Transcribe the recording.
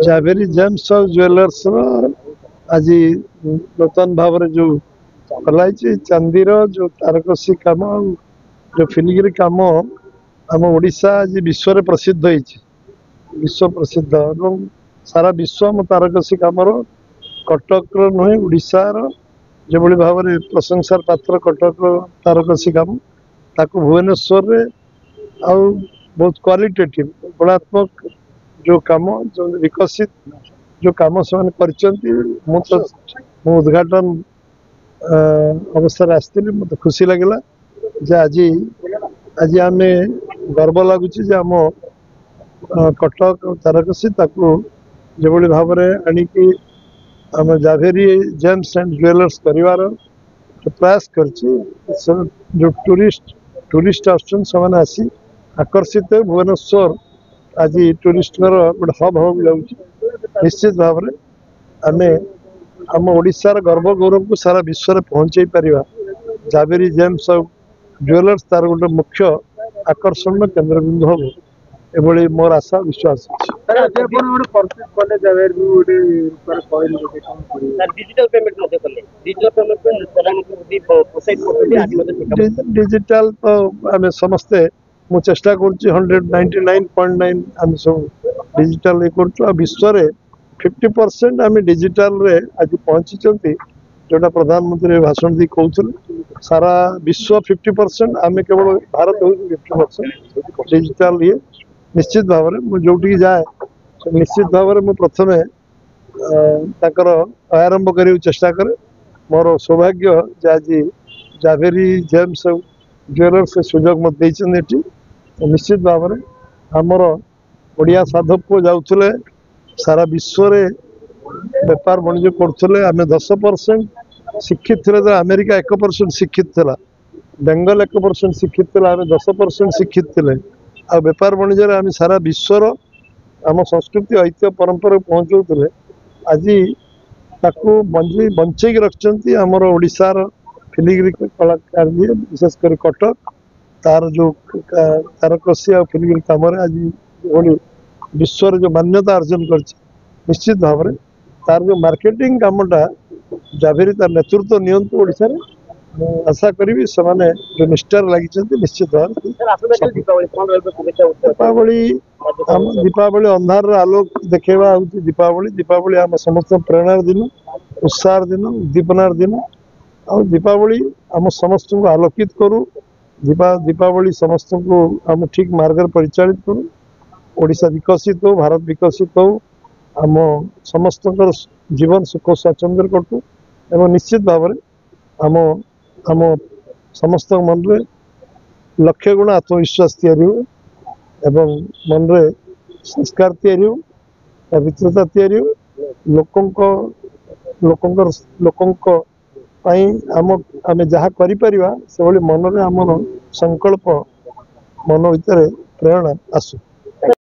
Zaveri James jewellers आज नूतन भाव जो खलाई चांदीर जो तारकसी कम जो फिलिग्री कम आम ओडिशा आज विश्व प्रसिद्ध विश्व प्रसिद्ध और सारा विश्व आम तारकसी कमर कटक नुहे ओडिशार जो भाव में प्रशंसार पात्र कटक तारकसी कम ताको भुवनेश्वर रे आउ बहुत क्वालिटेटिव गुणात्मक जो कम जो विकसित जो कम से उद्घाटन अवसर आसती मत खुशी लगे जे आज आज आम गर्व लगुच आम कटक तारकसी जो भाव में आणिकी आम जावेरी जेम्स एंड ज्वेलर्स करार प्रयास कर जो टूरिस्ट आसन से आसी आकर्षित भुवनेश्वर आज टूरिस्ट गोटे हब हो निश्चित भाव में आम आम ओडिशार गर्व गौरव को सारा विश्व में पहुँचे पारिबा जावेरी जेम्स ज्वेलर्स तार गोटे मुख्य आकर्षण केन्द्र बिंदु हम एभली मोर आशा विश्वास डिजिटल तो आम समस्ते मु चेष्टा कर 199.9 आम सब डिजिटल ये कर विश्व में 50% आम डिजिटल रे आज पहुंची जोटा प्रधानमंत्री भाषण दी कहते सारा विश्व 50% आम केवल भारत हो 50% डिजिटल ये निश्चित भाव में मुझे जोटी जाए निश्चित भाव में प्रथम आरंभ कर चेष्टा करे मोर सौभाग्य आज जावेरी जेम्स ज्वेलर्स से सुजोग मत देती निश्चित भाव में आमर ओडिया साधक को जाऊे सारा विश्व रे व्यापार वाणिज्य करते आम 10% शिक्षित थे अमेरिका 1% शिक्षित था बेंगल 1% शिक्षित थे आम 10% शिक्षित थे आ व्यापार वाणिज्य आम सारा विश्वर आम संस्कृति ऐतिह्य परंपरा पहुँचाऊे आज बंचे रखिंट आमर ओडिशार फिलिग्री कलाकार विशेषकर कटक तार जो तारकसी और फिलिग्री कम आज विश्व जो मान्यता अर्जन कर निश्चित भाव में तार जो मार्केटिंग कामटा जावेरी तार नेतृत्व नियंतु ओडिशा रे आशा करी से जो निष्ठार लगी निश्चित भाव दीपावली अंधार आलोक देखा दीपावली दीपावली आम समस्त प्रेरणार दिन उत्साह दिन उद्दीपनार दिन आ दीपावली आम समस्त को आलोकित करू दीपावली समस्त को आम ठीक मार्ग परिचालित करू ओडिशा विकसित हो भारत विकसित हो आम समस्त जीवन सुख स्वाच्छंद्य कटू एवं निश्चित भाव में आम आम समस्त मन रे लक्ष्य गुण आत्मविश्वास तैयारी हो एवं मन रे संस्कार तैयारी हो पवित्रता तैयारी हो लोकंक आम जहाँ करिपरिबा से मन रे आम संकल्प मन भीतर प्रेरणा आसू।